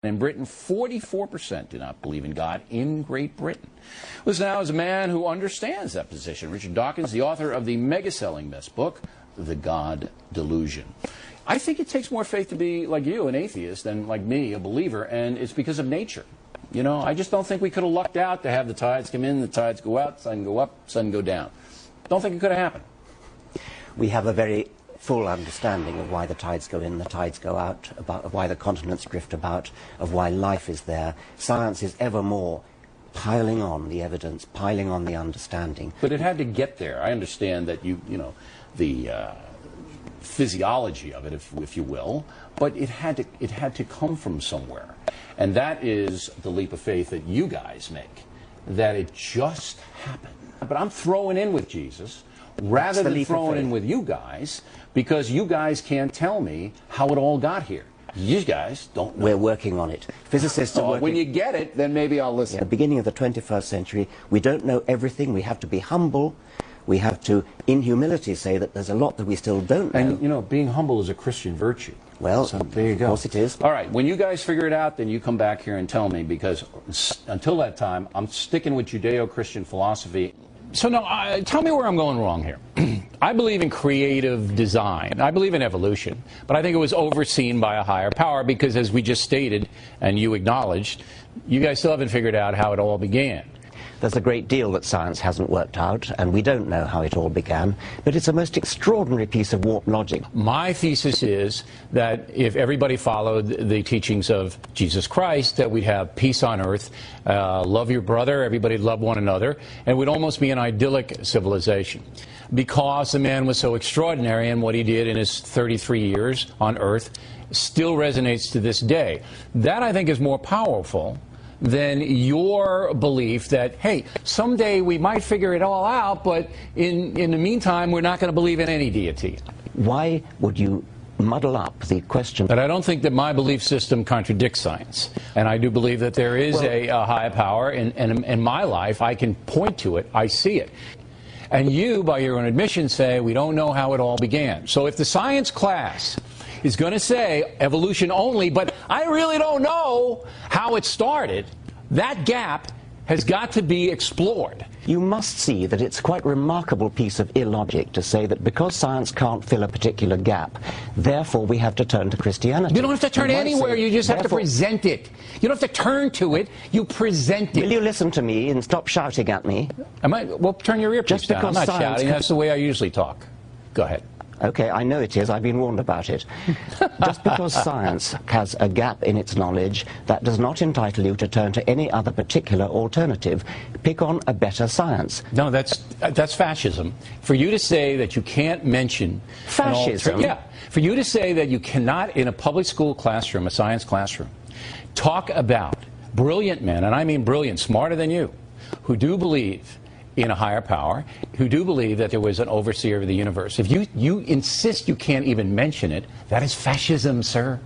In Britain, 44% do not believe in God in Great Britain. Listen now is a man who understands that position. Richard Dawkins, the author of the mega-selling best book, The God Delusion. I think it takes more faith to be like you, an atheist, than like me, a believer, and it's because of nature. You know, I just don't think we could have lucked out to have the tides come in, the tides go out, sun go up, sun go down. Don't think it could have happened. We have a very full understanding of why the tides go in, the tides go out, of why the continents drift about, of why life is there. Science is ever more piling on the evidence, piling on the understanding. But it had to get there. I understand that you know, the physiology of it, if you will, but it had to come from somewhere. And that is the leap of faith that you guys make, that it just happened. But I'm throwing in with Jesus rather than throwing in with you guys, because you guys can't tell me how it all got here. You guys don't know. We're working on it. Physicists are working. When you get it, then maybe I'll listen. At the beginning of the 21st century, we don't know everything. We have to be humble. We have to, in humility, say that there's a lot that we still don't know. And, you know, being humble is a Christian virtue. Well, so there you go. Of course it is. All right, when you guys figure it out, then you come back here and tell me, because until that time, I'm sticking with Judeo-Christian philosophy. So now, tell me where I'm going wrong here. I believe in creative design. I believe in evolution. But I think it was overseen by a higher power because, as we just stated, and you acknowledged, you guys still haven't figured out how it all began. There's a great deal that science hasn't worked out, and we don't know how it all began, but it's a most extraordinary piece of warped logic. My thesis is that if everybody followed the teachings of Jesus Christ, that we'd have peace on earth, love your brother, everybody'd love one another, and it would almost be an idyllic civilization. Because the man was so extraordinary, and what he did in his 33 years on earth still resonates to this day. That, I think, is more powerful than your belief that, hey, someday we might figure it all out, but in the meantime, we're not going to believe in any deity. Why would you muddle up the question? But I don't think that my belief system contradicts science. And I do believe that there is a high power, and in my life, I can point to it, I see it. And you, by your own admission, say, we don't know how it all began. So if the science class is going to say evolution only, but I really don't know how it started, that gap has got to be explored. You must see that it's quite a remarkable piece of illogic to say that because science can't fill a particular gap, therefore we have to turn to Christianity. You don't have to turn anywhere, you just have to present it. You don't have to turn to it, you present it. Will you listen to me and stop shouting at me? Well, turn your earpiece down. I'm not shouting, that's the way I usually talk. Go ahead. Okay, I know it is. I've been warned about it. Just because science has a gap in its knowledge, that does not entitle you to turn to any other particular alternative. Pick on a better science. No, that's fascism. For you to say that you can't mention fascism. Yeah. For you to say that you cannot, in a public school classroom, a science classroom, talk about brilliant men, and I mean brilliant, smarter than you, who do believe in a higher power, who do believe that there was an overseer of the universe. If you insist you can't even mention it, that is fascism, sir.